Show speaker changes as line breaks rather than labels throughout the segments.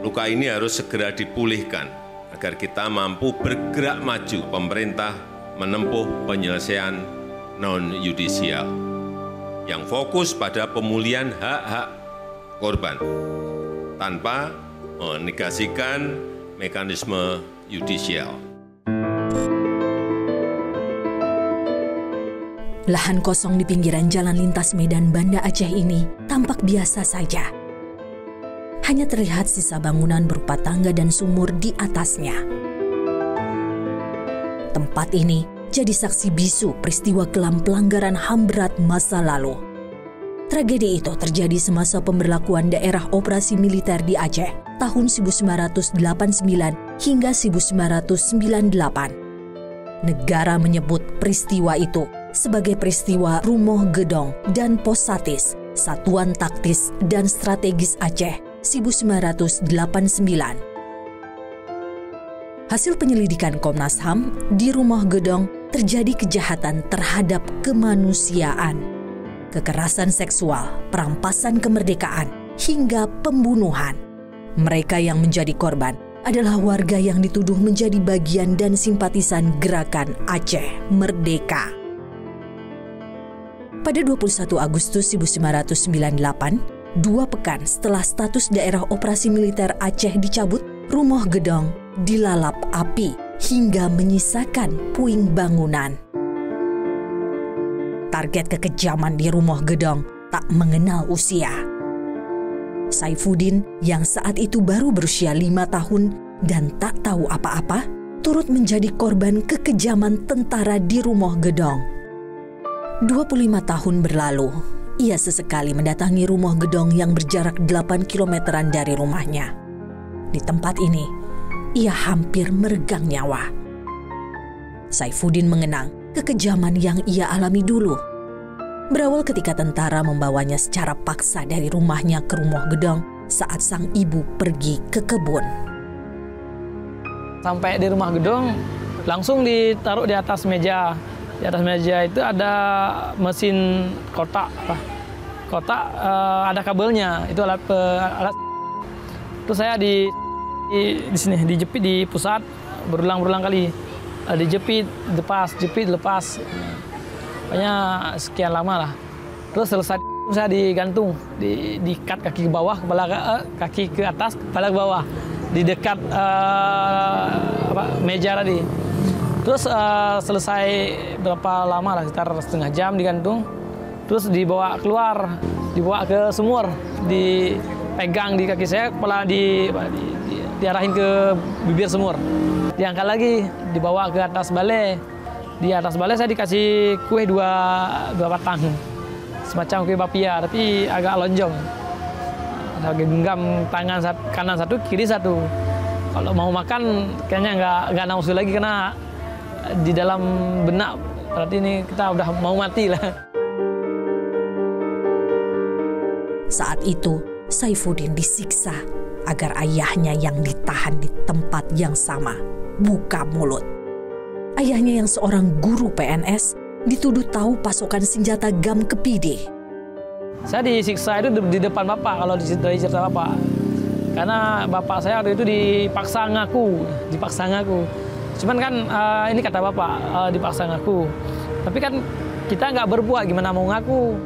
Luka ini harus segera dipulihkan agar kita mampu bergerak maju. Pemerintah menempuh penyelesaian non-yudisial yang fokus pada pemulihan hak-hak korban tanpa menegasikan mekanisme yudisial.
Lahan kosong di pinggiran jalan lintas Medan Banda Aceh ini tampak biasa saja. Hanya terlihat sisa bangunan berupa tangga dan sumur di atasnya. Tempat ini jadi saksi bisu peristiwa kelam pelanggaran HAM berat masa lalu. Tragedi itu terjadi semasa pemberlakuan daerah operasi militer di Aceh tahun 1989 hingga 1998. Negara menyebut peristiwa itu sebagai peristiwa Rumoh Gedong dan Pos Satis, Satuan Taktis dan Strategis Aceh 1989. Hasil penyelidikan Komnas HAM, di Rumoh Gedong terjadi kejahatan terhadap kemanusiaan, kekerasan seksual, perampasan kemerdekaan, hingga pembunuhan. Mereka yang menjadi korban adalah warga yang dituduh menjadi bagian dan simpatisan gerakan Aceh Merdeka. Pada 21 Agustus 1998, 2 pekan setelah status daerah operasi militer Aceh dicabut, Rumoh Gedong dilalap api hingga menyisakan puing bangunan. Target kekejaman di Rumoh Gedong tak mengenal usia. Saifuddin yang saat itu baru berusia 5 tahun dan tak tahu apa-apa, turut menjadi korban kekejaman tentara di Rumoh Gedong. 25 tahun berlalu, ia sesekali mendatangi Rumoh Gedong yang berjarak 8 kilometeran dari rumahnya. Di tempat ini, ia hampir meregang nyawa. Saifuddin mengenang kekejaman yang ia alami dulu. Berawal ketika tentara membawanya secara paksa dari rumahnya ke Rumoh Gedong saat sang ibu pergi ke kebun.
Sampai di Rumah Gedong, langsung ditaruh di atas meja. Di atas meja itu ada mesin kotak, ada kabelnya, itu alat. Terus saya di sini dijepit di pusat berulang-ulang kali, dijepit, lepas, pokoknya sekian lama lah. Terus selesai saya digantung, diikat kaki ke bawah, kaki ke atas, kepala ke bawah, di dekat meja tadi. Terus selesai berapa lama lah, sekitar setengah jam digantung. Terus dibawa keluar, dibawa ke sumur, dipegang di kaki saya, kepala diarahin ke bibir sumur. Diangkat lagi, dibawa ke atas balai. Di atas balai saya dikasih kue dua batang, semacam kue bapia, tapi agak lonjong. Saya genggam tangan kanan satu, kiri satu. Kalau mau makan kayaknya nggak nafsu lagi karena di dalam benak, berarti ini kita udah mau mati lah.
Saat itu, Saifuddin disiksa agar ayahnya yang ditahan di tempat yang sama buka mulut. Ayahnya yang seorang guru PNS dituduh tahu pasokan senjata GAM ke PD.
Saya disiksa itu di depan bapak, kalau dari cerita bapak. Karena bapak saya waktu itu dipaksa ngaku. Cuman kan ini kata bapak, dipaksa ngaku. Tapi kan kita nggak berbuat, gimana mau ngaku.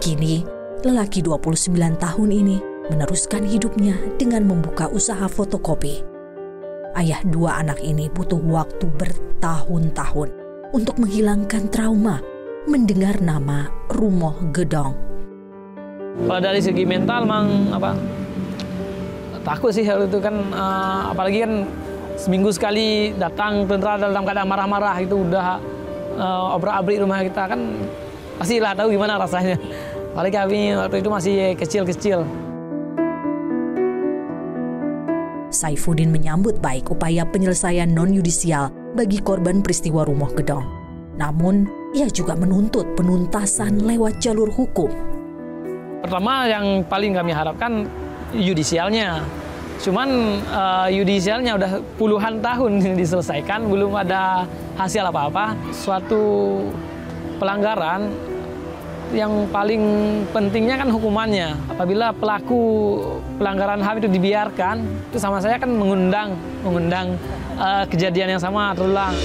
Kini, lelaki 29 tahun ini meneruskan hidupnya dengan membuka usaha fotokopi. Ayah 2 anak ini butuh waktu bertahun-tahun untuk menghilangkan trauma mendengar nama Rumoh Gedong.
Kalau dari segi mental memang takut sih hal itu kan, apalagi kan seminggu sekali datang tentara dalam keadaan marah-marah, itu udah obrak-abrik rumah kita kan, pastilah tahu gimana rasanya. Apalagi kami waktu itu masih kecil-kecil.
Saifuddin menyambut baik upaya penyelesaian non-yudisial bagi korban peristiwa Rumoh Gedong. Namun, ia juga menuntut penuntasan lewat jalur hukum.
Pertama yang paling kami harapkan yudisialnya. Cuman yudisialnya udah puluhan tahun diselesaikan, belum ada hasil apa-apa. Suatu pelanggaran yang paling pentingnya kan hukumannya. Apabila pelaku pelanggaran HAM itu dibiarkan, itu sama saya kan mengundang kejadian yang sama terulang.